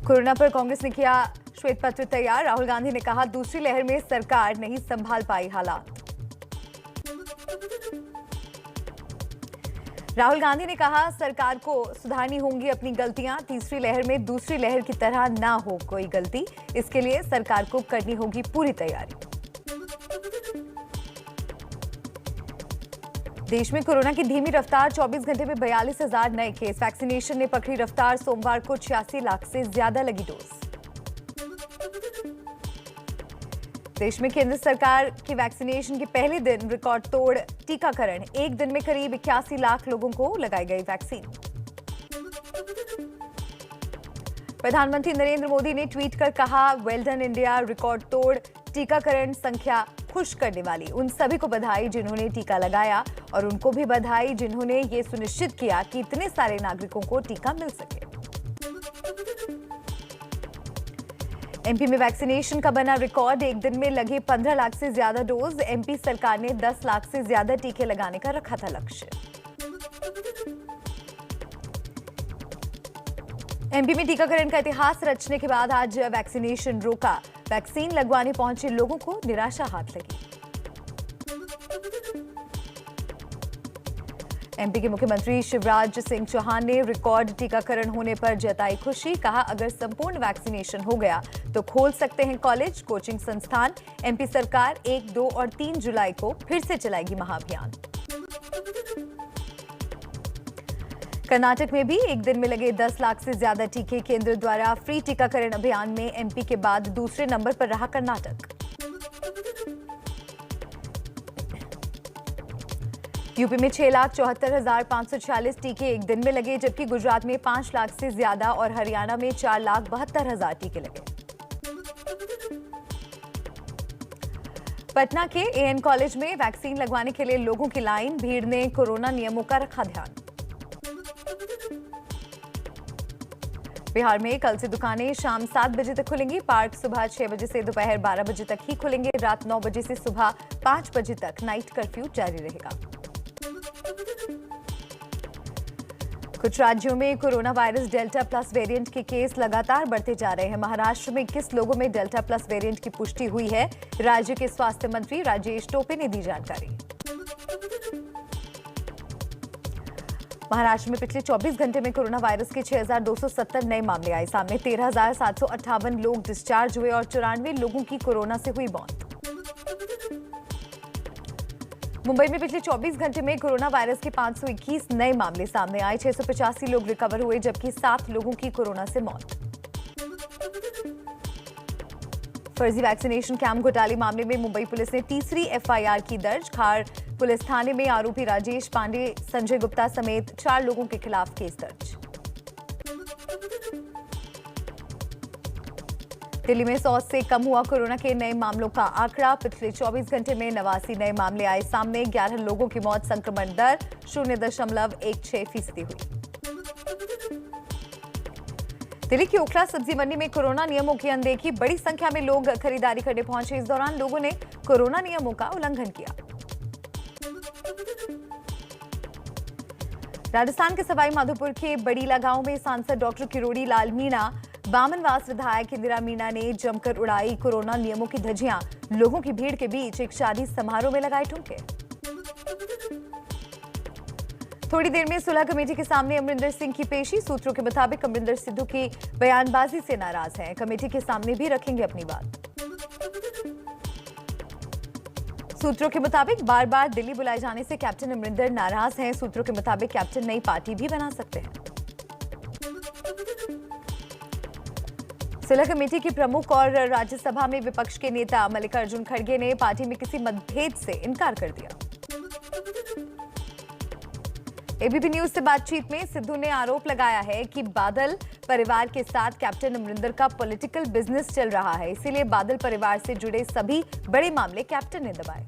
Corona पर कांग्रेस ने किया श्वेत पत्र तैयार। राहुल गांधी ने कहा, दूसरी लहर में सरकार नहीं संभाल पाई हालात। राहुल गांधी ने कहा, सरकार को सुधारनी होंगी अपनी गलतियां। तीसरी लहर में दूसरी लहर की तरह ना हो कोई गलती, इसके लिए सरकार को करनी होगी पूरी तैयारी। देश में कोरोना की धीमी रफ्तार, 24 घंटे में 42,000 नए केस। वैक्सीनेशन ने पकड़ी रफ्तार, सोमवार को 86 लाख से ज्यादा लगी डोज। देश में केंद्र सरकार की वैक्सीनेशन के पहले दिन रिकॉर्ड तोड़ टीकाकरण। एक दिन में करीब 81 लाख लोगों को लगाई गई वैक्सीन। प्रधानमंत्री नरेंद्र मोदी ने ट्वीट कर कहा, वेल डन इंडिया, रिकॉर्ड तोड़ टीकाकरण संख्या खुश करने वाली। उन सभी को बधाई जिन्होंने टीका लगाया और उनको भी बधाई जिन्होंने ये सुनिश्चित किया कि इतने सारे नागरिकों को टीका मिल सके। एमपी में वैक्सीनेशन का बना रिकॉर्ड, एक दिन में लगे 15 लाख से ज्यादा डोज। एमपी सरकार ने 10 लाख से ज्यादा टीके लगाने का रखा था लक्ष्य। एमपी में टीकाकरण का इतिहास रचने के बाद आज वैक्सीनेशन रोका। वैक्सीन लगवाने पहुंचे लोगों को निराशा हाथ लगी। एमपी के मुख्यमंत्री शिवराज सिंह चौहान ने रिकॉर्ड टीकाकरण होने पर जताई खुशी। कहा, अगर संपूर्ण वैक्सीनेशन हो गया तो खोल सकते हैं कॉलेज, कोचिंग संस्थान। एमपी सरकार 1, 2 और 3 जुलाई को फिर से चलाएगी महाअभियान। कर्नाटक में भी एक दिन में लगे 10 लाख से ज्यादा टीके। केंद्र द्वारा फ्री टीकाकरण अभियान में एमपी के बाद दूसरे नंबर पर रहा कर्नाटक। यूपी में 6,74,546 टीके एक दिन में लगे, जबकि गुजरात में 5 लाख से ज्यादा और हरियाणा में 4,72,000 टीके लगे। पटना के एएन कॉलेज में वैक्सीन लगवाने के लिए लोगों की लाइन, भीड़ ने कोरोना नियमों का रखा ध्यान। बिहार में कल से दुकानें शाम 7 बजे तक खुलेंगी। पार्क सुबह 6 बजे से दोपहर 12 बजे तक ही खुलेंगे। रात 9 बजे से सुबह 5 बजे तक नाइट कर्फ्यू जारी रहेगा। कुछ राज्यों में corona virus delta plus variant के केस लगातार बढ़ते जा रहे हैं। महाराष्ट्र में 21 लोगों में डेल्टा प्लस वेरिएंट की पुष्टि हुई है। राज्य के स्वास्थ्य मंत्री राजेश टोपे ने दी जानकारी। महाराष्ट्र में पिछले 24 घंटे में कोरोना वायरस के 6,270 नए मामले आए सामने। 13,758 लोग डिस्चार्ज हुए और 94 लोगों की कोरोना से हुई मौत। मुंबई में पिछले 24 घंटे में कोरोना वायरस के 521 नए मामले सामने आए। 685 लोग रिकवर हुए, जबकि 7 लोगों की कोरोना से मौत। फर्जी वैक्सीनेशन कैंप घोटाले मामले में मुंबई पुलिस ने तीसरी एफआईआर की दर्ज। खार पुलिस थाने में आरोपी राजेश पांडे, संजय गुप्ता समेत 4 लोगों के खिलाफ केस दर्ज। दिल्ली में 100 से कम हुआ कोरोना के नए मामलों का आंकड़ा। पिछले 24 घंटे में 89 नए मामले आए सामने। 11 लोगों की मौत। संक्रमण दर 0.16% हुई। दिल्ली की ओखला सब्जी मंडी में कोरोना नियमों की अनदेखी, बड़ी संख्या में लोग खरीदारी करने पहुंचे। इस दौरान लोगों ने कोरोना नियमों का उल्लंघन किया। राजस्थान के सवाई माधोपुर के बड़ीला गांव में सांसद डॉक्टर किरोड़ी लाल मीणा, बामनवास विधायक इंदिरा मीणा ने जमकर उड़ाई कोरोना नियमों की धज्जियां। लोगों की भीड़ के बीच एक शादी समारोह में लगाए ठुमके। थोड़ी देर में सुलह कमेटी के सामने अमरिंदर सिंह की पेशी। सूत्रों के मुताबिक अमरिंदर सिद्धू की बयानबाजी से नाराज हैं। कमेटी के सामने भी रखेंगे अपनी बात। सूत्रों के मुताबिक बार बार दिल्ली बुलाए जाने से कैप्टन अमरिंदर नाराज हैं। सूत्रों के मुताबिक कैप्टन नई पार्टी भी बना सकते हैं। सुलह कमेटी की प्रमुख और राज्यसभा में विपक्ष के नेता मल्लिकार्जुन खड़गे ने पार्टी में किसी मतभेद से इनकार कर दिया। एबीपी न्यूज से बातचीत में सिद्धू ने आरोप लगाया है कि बादल परिवार के साथ कैप्टन अमरिंदर का पॉलिटिकल बिजनेस चल रहा है, इसीलिए बादल परिवार से जुड़े सभी बड़े मामले कैप्टन ने दबाए।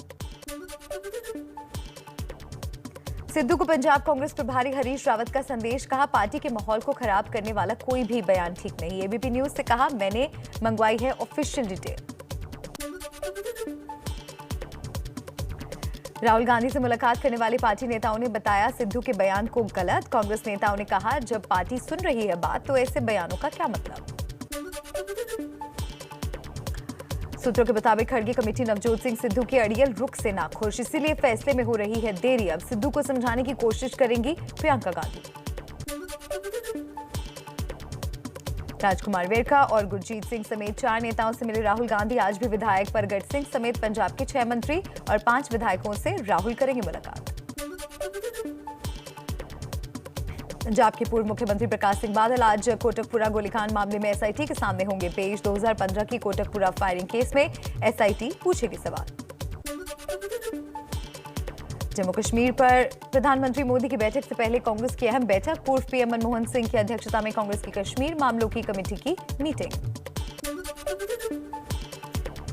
सिद्धू को पंजाब कांग्रेस प्रभारी हरीश रावत का संदेश। कहा, पार्टी के माहौल को खराब करने वाला कोई भी बयान ठीक नहीं। एबीपी न्यूज से कहा, मैंने मंगवाई है ऑफिशियल डिटेल। राहुल गांधी से मुलाकात करने वाले पार्टी नेताओं ने बताया सिद्धू के बयान को गलत। कांग्रेस नेताओं ने कहा जब पार्टी सुन रही है बात तो ऐसे बयानों का क्या मतलब। सूत्रों के मुताबिक खड़गे कमेटी नवजोत सिंह सिद्धू के अड़ियल रुख से नाखुश, इसीलिए फैसले में हो रही है देरी। अब सिद्धू को समझाने की कोशिश करेंगी प्रियंका गांधी। राजकुमार वेरका और गुरजीत सिंह समेत 4 नेताओं से मिले राहुल गांधी। आज भी विधायक परगट सिंह समेत पंजाब के 6 मंत्री और 5 विधायकों से राहुल करेंगे मुलाकात। पंजाब के पूर्व मुख्यमंत्री प्रकाश सिंह बादल आज कोटकपुरा गोलीकांड मामले में एसआईटी के सामने होंगे पेश। 2015 की कोटकपुरा फायरिंग केस में एसआईटी पूछेगी सवाल। जम्मू कश्मीर पर प्रधानमंत्री मोदी की बैठक से पहले कांग्रेस की अहम बैठक। पूर्व पीएम मनमोहन सिंह की अध्यक्षता में कांग्रेस की कश्मीर मामलों की कमेटी की मीटिंग।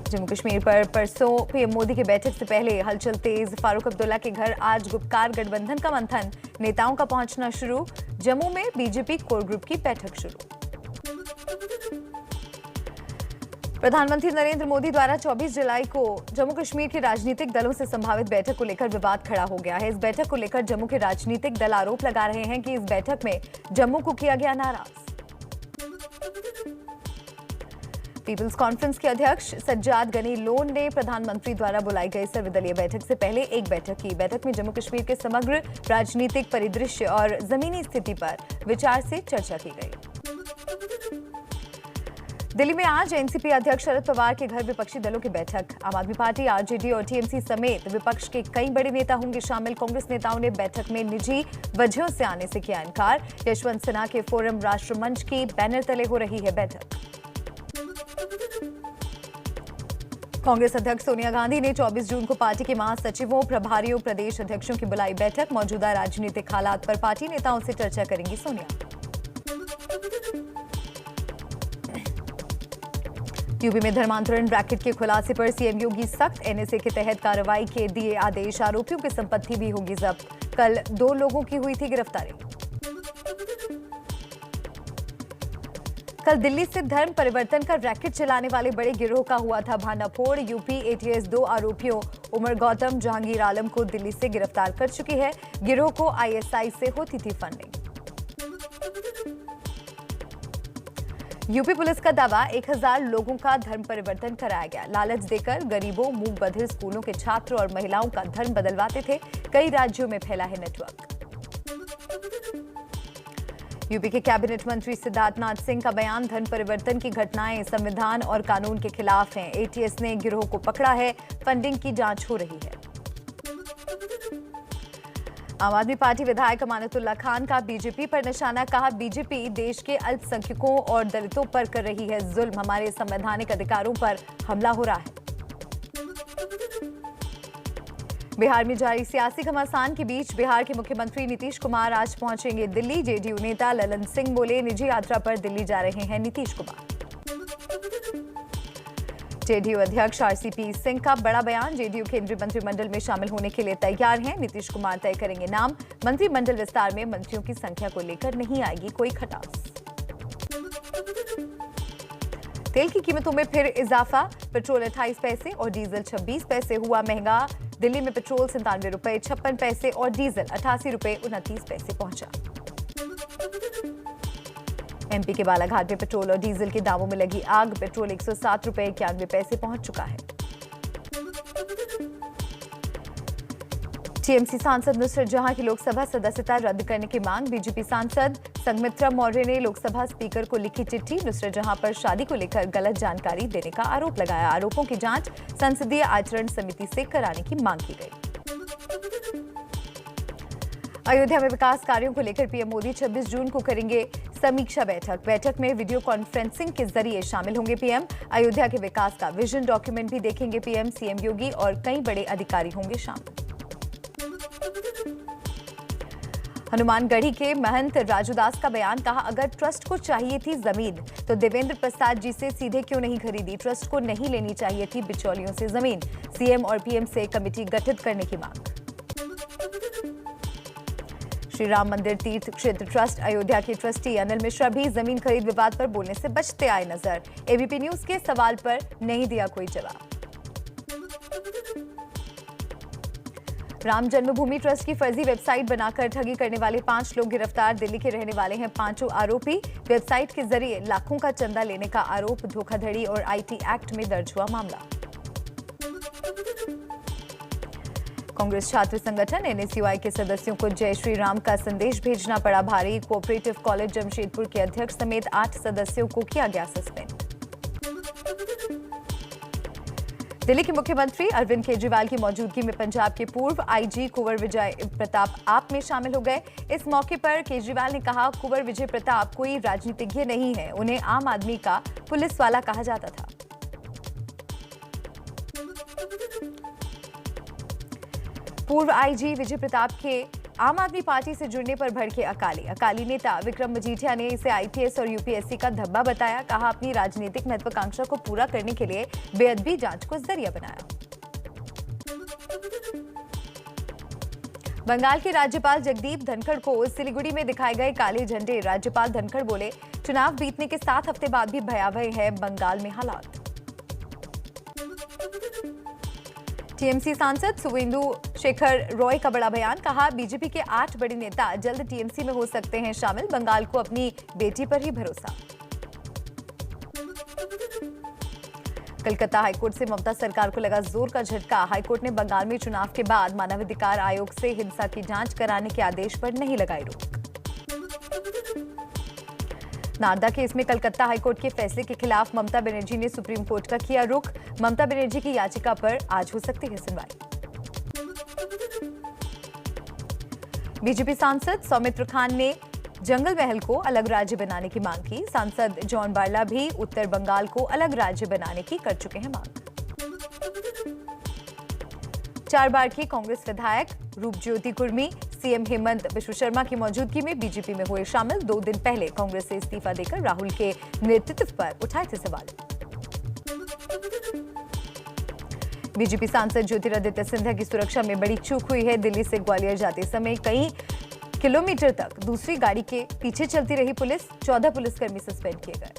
जम्मू कश्मीर पर परसों पीएम मोदी की बैठक से पहले हलचल तेज। फारूक अब्दुल्ला के घर आज गुपकार गठबंधन का मंथन, नेताओं का पहुंचना शुरू। जम्मू में बीजेपी कोर ग्रुप की बैठक शुरू। प्रधानमंत्री नरेंद्र मोदी द्वारा 24 जुलाई को जम्मू कश्मीर के राजनीतिक दलों से संभावित बैठक को लेकर विवाद खड़ा हो गया है। इस बैठक को लेकर जम्मू के राजनीतिक दल आरोप लगा रहे हैं कि इस बैठक में जम्मू को किया गया नाराज। पीपल्स कॉन्फ्रेंस के अध्यक्ष सज्जाद गनी लोन ने प्रधानमंत्री द्वारा बुलाई गई सर्वदलीय बैठक से पहले एक बैठक की। बैठक में जम्मू कश्मीर के समग्र राजनीतिक परिदृश्य और जमीनी स्थिति पर विचार से चर्चा की गई। दिल्ली में आज एनसीपी अध्यक्ष शरद पवार के घर विपक्षी दलों की बैठक। आम आदमी पार्टी, आरजेडी और टीएमसी समेत विपक्ष के कई बड़े नेता होंगे शामिल। कांग्रेस नेताओं ने बैठक में निजी वजहों से आने से किया इनकार। यशवंत सिन्हा के फोरम राष्ट्रमंच की बैनर तले हो रही है बैठक। कांग्रेस अध्यक्ष सोनिया गांधी ने 24 जून को पार्टी के महासचिवों, प्रभारियों, प्रदेश अध्यक्षों की बुलाई बैठक। मौजूदा राजनीतिक हालात पर पार्टी नेताओं से चर्चा करेंगी सोनिया। यूपी में धर्मांतरण रैकेट के खुलासे पर सीएम योगी सख्त। एनएसए के तहत कार्रवाई के दिए आदेश। आरोपियों की संपत्ति भी होगी जब्त। कल 2 लोगों की हुई थी गिरफ्तारी। कल दिल्ली से धर्म परिवर्तन का रैकेट चलाने वाले बड़े गिरोह का हुआ था भांडाफोड़। यूपी एटीएस 2 आरोपियों उमर गौतम, जहांगीर आलम को दिल्ली से गिरफ्तार कर चुकी है। गिरोह को आईएसआई से होती थी फंडिंग। यूपी पुलिस का दावा 1000 लोगों का धर्म परिवर्तन कराया गया। लालच देकर गरीबों, मूक बधिर स्कूलों के छात्र और महिलाओं का धर्म बदलवाते थे। कई राज्यों में फैला है नेटवर्क। यूपी के कैबिनेट मंत्री सिद्धार्थनाथ सिंह का बयान, धर्म परिवर्तन की घटनाएं संविधान और कानून के खिलाफ हैं। एटीएस ने गिरोह को पकड़ा है। फंडिंग की जांच हो रही है। आम आदमी पार्टी विधायक अमानतुल्लाह खान का बीजेपी पर निशाना। कहा बीजेपी देश के अल्पसंख्यकों और दलितों पर कर रही है जुल्म। हमारे संवैधानिक अधिकारों पर हमला हो रहा है। बिहार में जारी सियासी घमासान के बीच बिहार के मुख्यमंत्री नीतीश कुमार आज पहुंचेंगे दिल्ली। जेडीयू नेता ललन सिंह बोले निजी यात्रा पर दिल्ली जा रहे हैं नीतीश कुमार। जेडीयू अध्यक्ष आरसीपी सिंह का बड़ा बयान, जेडीयू केंद्रीय मंत्रिमंडल में शामिल होने के लिए तैयार हैं। नीतीश कुमार तय करेंगे नाम। मंत्रिमंडल विस्तार में मंत्रियों की संख्या को लेकर नहीं आएगी कोई खटास। तेल की कीमतों में फिर इजाफा। पेट्रोल 28 पैसे और डीजल 26 पैसे हुआ महंगा। दिल्ली में पेट्रोल 97 रुपए 56 पैसे और डीजल 88 रुपए 29 पैसे पहुंचा। एमपी के बालाघाट में पेट्रोल और डीजल के दामों में लगी आग। पेट्रोल 107 रुपए 91 पैसे पहुंच चुका है। टीएमसी सांसद नुसरत जहां की लोकसभा सदस्यता रद्द करने की मांग। बीजेपी सांसद संघमित्रा मौर्य ने लोकसभा स्पीकर को लिखी चिट्ठी। नुसरत जहां पर शादी को लेकर गलत जानकारी देने का आरोप लगाया। आरोपों की जांच संसदीय आचरण समिति से कराने की मांग की गई। अयोध्या में विकास कार्यों को लेकर पीएम मोदी 26 जून को करेंगे समीक्षा बैठक। बैठक में वीडियो कॉन्फ्रेंसिंग के जरिए शामिल होंगे पीएम। अयोध्या के विकास का विजन डॉक्यूमेंट भी देखेंगे पीएम। सीएम योगी और कई बड़े अधिकारी होंगे शामिल। हनुमानगढ़ी के महंत राजूदास का बयान, कहा अगर ट्रस्ट को चाहिए थी जमीन तो देवेंद्र प्रसाद जी से सीधे क्यों नहीं खरीदी। ट्रस्ट को नहीं लेनी चाहिए थी बिचौलियों से जमीन। सीएम और पीएम से कमेटी गठित करने की मांग। श्री राम मंदिर तीर्थ क्षेत्र ट्रस्ट अयोध्या के ट्रस्टी अनिल मिश्रा भी जमीन खरीद विवाद पर बोलने से बचते आए नजर। एबीपी न्यूज के सवाल पर नहीं दिया कोई जवाब। राम जन्मभूमि ट्रस्ट की फर्जी वेबसाइट बनाकर ठगी करने वाले 5 लोग गिरफ्तार। दिल्ली के रहने वाले हैं पांचों आरोपी। वेबसाइट के जरिए लाखों का चंदा लेने का आरोप, धोखाधड़ी और आईटी एक्ट में दर्ज हुआ मामला। कांग्रेस छात्र संगठन एनएसयूआई के सदस्यों को जय श्री राम का संदेश भेजना पड़ा भारी। कोऑपरेटिव कॉलेज जमशेदपुर के अध्यक्ष समेत 8 सदस्यों को किया गया सस्पेंड। दिल्ली के मुख्यमंत्री अरविंद केजरीवाल की मौजूदगी में पंजाब के पूर्व आईजी कुंवर विजय प्रताप आप में शामिल हो गए। इस मौके पर केजरीवाल ने कहा, कुंवर विजय प्रताप कोई राजनीतिज्ञ नहीं है, उन्हें आम आदमी का पुलिस वाला कहा जाता था। पूर्व आईजी विजय प्रताप के आम आदमी पार्टी से जुड़ने पर भड़के अकाली नेता विक्रम मजीठिया ने इसे आईपीएस और यूपीएससी का धब्बा बताया। कहा, अपनी राजनीतिक महत्वाकांक्षा को पूरा करने के लिए बेअदबी जांच को जरिया बनाया। बंगाल के राज्यपाल जगदीप धनखड़ को सिलीगुड़ी में दिखाए गए काले झंडे। राज्यपाल धनखड़ बोले, चुनाव बीतने के 7 हफ्ते बाद भी भयावह है बंगाल में हालात। टीएमसी सांसद सुवेंदु शेखर रॉय का बड़ा बयान। कहा, बीजेपी के 8 बड़े नेता जल्द टीएमसी में हो सकते हैं शामिल। बंगाल को अपनी बेटी पर ही भरोसा। कलकत्ता हाईकोर्ट से ममता सरकार को लगा जोर का झटका। हाईकोर्ट ने बंगाल में चुनाव के बाद मानवाधिकार आयोग से हिंसा की जांच कराने के आदेश पर नहीं लगाई रोक। नारदा केस में कलकत्ता हाईकोर्ट के फैसले के खिलाफ ममता बनर्जी ने सुप्रीम कोर्ट का किया रुख। ममता बनर्जी की याचिका पर आज हो सकती है सुनवाई। बीजेपी सांसद सौमित्र खान ने जंगल महल को अलग राज्य बनाने की मांग की। सांसद जॉन बार्ला भी उत्तर बंगाल को अलग राज्य बनाने की कर चुके हैं मांग। 4 बार की कांग्रेस विधायक रूपज्योति कुर्मी सीएम हेमंत बिश्व शर्मा की मौजूदगी में बीजेपी में हुए शामिल। 2 दिन पहले कांग्रेस से इस्तीफा देकर राहुल के नेतृत्व पर उठाए थे सवाल। बीजेपी सांसद ज्योतिरादित्य सिंधिया की सुरक्षा में बड़ी चूक हुई है। दिल्ली से ग्वालियर जाते समय कई किलोमीटर तक दूसरी गाड़ी के पीछे चलती रही पुलिस। 14 पुलिसकर्मी सस्पेंड किए गए।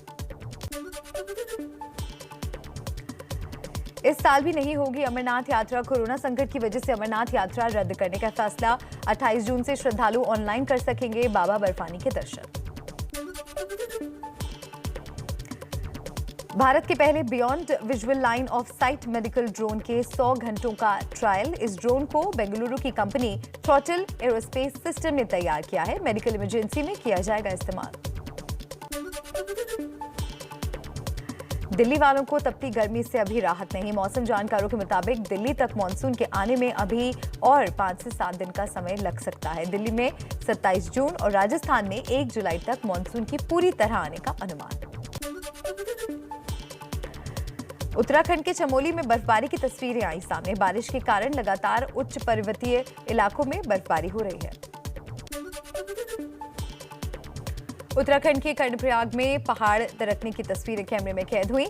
इस साल भी नहीं होगी अमरनाथ यात्रा। कोरोना संकट की वजह से अमरनाथ यात्रा रद्द करने का फैसला। 28 जून से श्रद्धालु ऑनलाइन कर सकेंगे बाबा बर्फानी के दर्शन। भारत के पहले beyond visual line of site medical drone के 100 घंटों का ट्रायल। इस ड्रोन को बेंगलुरु की कंपनी थ्रॉटल एरोस्पेस सिस्टम ने तैयार किया है। मेडिकल इमरजेंसी में किया जाएगा इस्तेमाल। दिल्ली वालों को तपती गर्मी से अभी राहत नहीं। मौसम जानकारों के मुताबिक दिल्ली तक मानसून के आने में अभी और 5 से 7 दिन का समय लग सकता है। दिल्ली में 27 जून और राजस्थान में 1 जुलाई तक मानसून की पूरी तरह आने का अनुमान। उत्तराखंड के चमोली में बर्फबारी की तस्वीरें आई सामने। बारिश के कारण लगातार उच्च पर्वतीय इलाकों में बर्फबारी हो रही है। उत्तराखंड के कर्णप्रयाग में पहाड़ दरकने की तस्वीरें कैमरे में कैद हुई।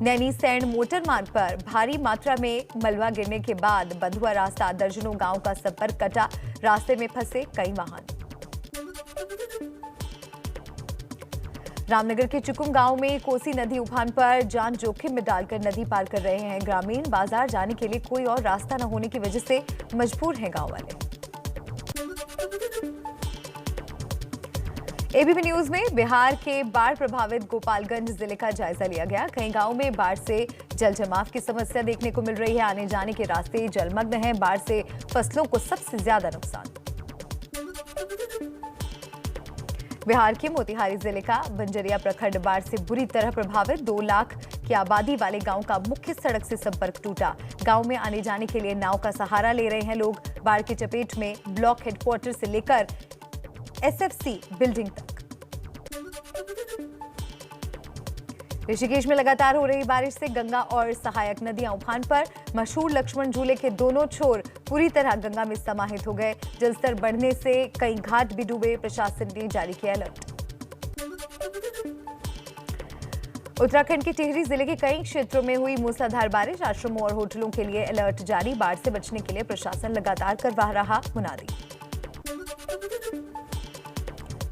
नैनीसैंण मोटर मार्ग पर भारी मात्रा में मलबा गिरने के बाद बंद हुआ रास्ता। दर्जनों गांव का संपर्क कटा। रास्ते में फंसे कई वाहन। रामनगर के चुकुम गांव में कोसी नदी उफान पर जान जोखिम में डालकर नदी पार कर रहे हैं ग्रामीण। बाजार जाने के लिए कोई और रास्ता न होने की वजह से मजबूर हैं गांव वाले। एबीपी न्यूज में बिहार के बाढ़ प्रभावित गोपालगंज जिले का जायजा लिया गया। कई गांवों में बाढ़ से जल जमाव की समस्या देखने को मिल रही है। आने जाने के रास्ते जलमग्न हैं। बाढ़ से फसलों को सबसे ज्यादा नुकसान। बिहार के मोतिहारी जिले का बंजरिया प्रखंड बाढ़ से बुरी तरह प्रभावित। 2 लाख की आबादी वाले गांव का मुख्य सड़क से संपर्क टूटा। गांव में आने जाने के लिए नाव का सहारा ले रहे हैं लोग। बाढ़ की चपेट में ब्लॉक हेडक्वार्टर से लेकर एसएफसी बिल्डिंग तक। ऋषिकेश में लगातार हो रही बारिश से गंगा और सहायक नदियां उफान पर। मशहूर लक्ष्मण झूले के दोनों छोर पूरी तरह गंगा में समाहित हो गए। जलस्तर बढ़ने से कई घाट भी डूबे। प्रशासन ने जारी किया अलर्ट। उत्तराखंड के टिहरी जिले के कई क्षेत्रों में हुई मूसलाधार बारिश। आश्रमों और होटलों के लिए अलर्ट जारी। बाढ़ से बचने के लिए प्रशासन लगातार करवा रहा मुनादी।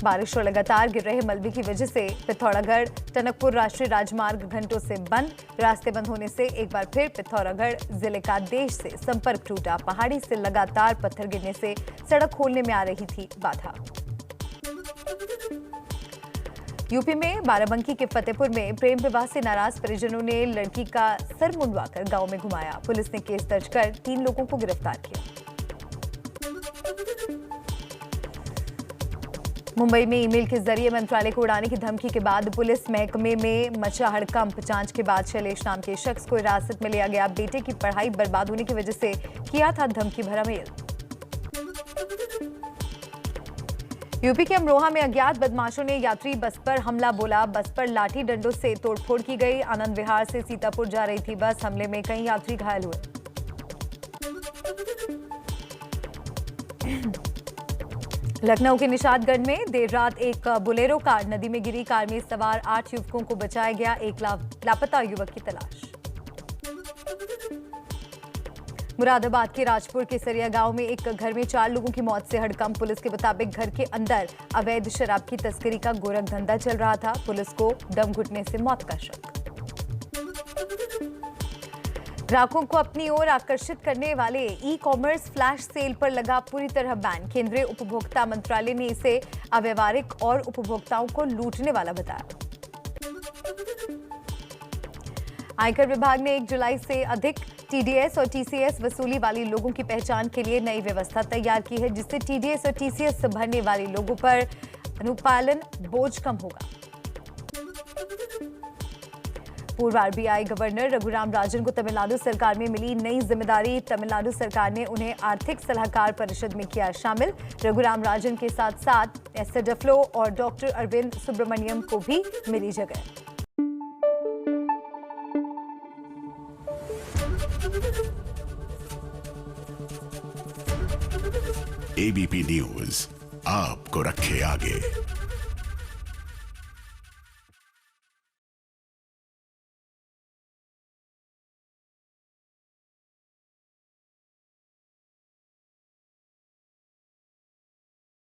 बारिश और लगातार गिर रहे मलबे की वजह से पिथौरागढ़ टनकपुर राष्ट्रीय राजमार्ग घंटों से बंद। रास्ते बंद होने से एक बार फिर पिथौरागढ़ जिले का देश से संपर्क टूटा। पहाड़ी से लगातार पत्थर गिरने से सड़क खोलने में आ रही थी बाधा। यूपी में बाराबंकी के फतेहपुर में प्रेम विवाह से नाराज परिजनों ने लड़की का सर मुंडवाकर गांव में घुमाया। पुलिस ने केस दर्ज कर 3 लोगों को गिरफ्तार किया। मुंबई में ईमेल के जरिए मंत्रालय को उड़ाने की धमकी के बाद पुलिस महकमे में मचा हड़कंप। जांच के बाद शैलेश नाम के शख्स को हिरासत में लिया गया। बेटे की पढ़ाई बर्बाद होने की वजह से किया था धमकी भरा मेल। यूपी के अमरोहा में अज्ञात बदमाशों ने यात्री बस पर हमला बोला। बस पर लाठी डंडों से तोड़फोड़ की गई। आनंद विहार से सीतापुर जा रही थी बस। हमले में कई यात्री घायल हुए। लखनऊ के निशादगंज में देर रात एक बोलेरो कार नदी में गिरी। कार में सवार 8 युवकों को बचाया गया। एक लापता युवक की तलाश। मुरादाबाद के राजपुर के सरिया गांव में एक घर में 4 लोगों की मौत से हड़कंप। पुलिस के मुताबिक घर के अंदर अवैध शराब की तस्करी का गोरख धंधा चल रहा था। पुलिस को दम घुटने से मौत का शक। ग्राहकों को अपनी ओर आकर्षित करने वाले ई कॉमर्स फ्लैश सेल पर लगा पूरी तरह बैन। केंद्रीय उपभोक्ता मंत्रालय ने इसे अव्यावहारिक और उपभोक्ताओं को लूटने वाला बताया। आयकर विभाग ने 1 जुलाई से अधिक टीडीएस और टीसीएस वसूली वाली लोगों की पहचान के लिए नई व्यवस्था तैयार की है, जिससे टीडीएस और टीसीएस भरने वाले लोगों पर अनुपालन बोझ कम होगा। पूर्व आरबीआई गवर्नर रघुराम राजन को तमिलनाडु सरकार में मिली नई जिम्मेदारी। तमिलनाडु सरकार ने उन्हें आर्थिक सलाहकार परिषद में किया शामिल। रघुराम राजन के साथ साथ एस्टर डफ्लो और डॉक्टर अरविंद सुब्रमण्यम को भी मिली जगह। एबीपी न्यूज आपको रखे आगे।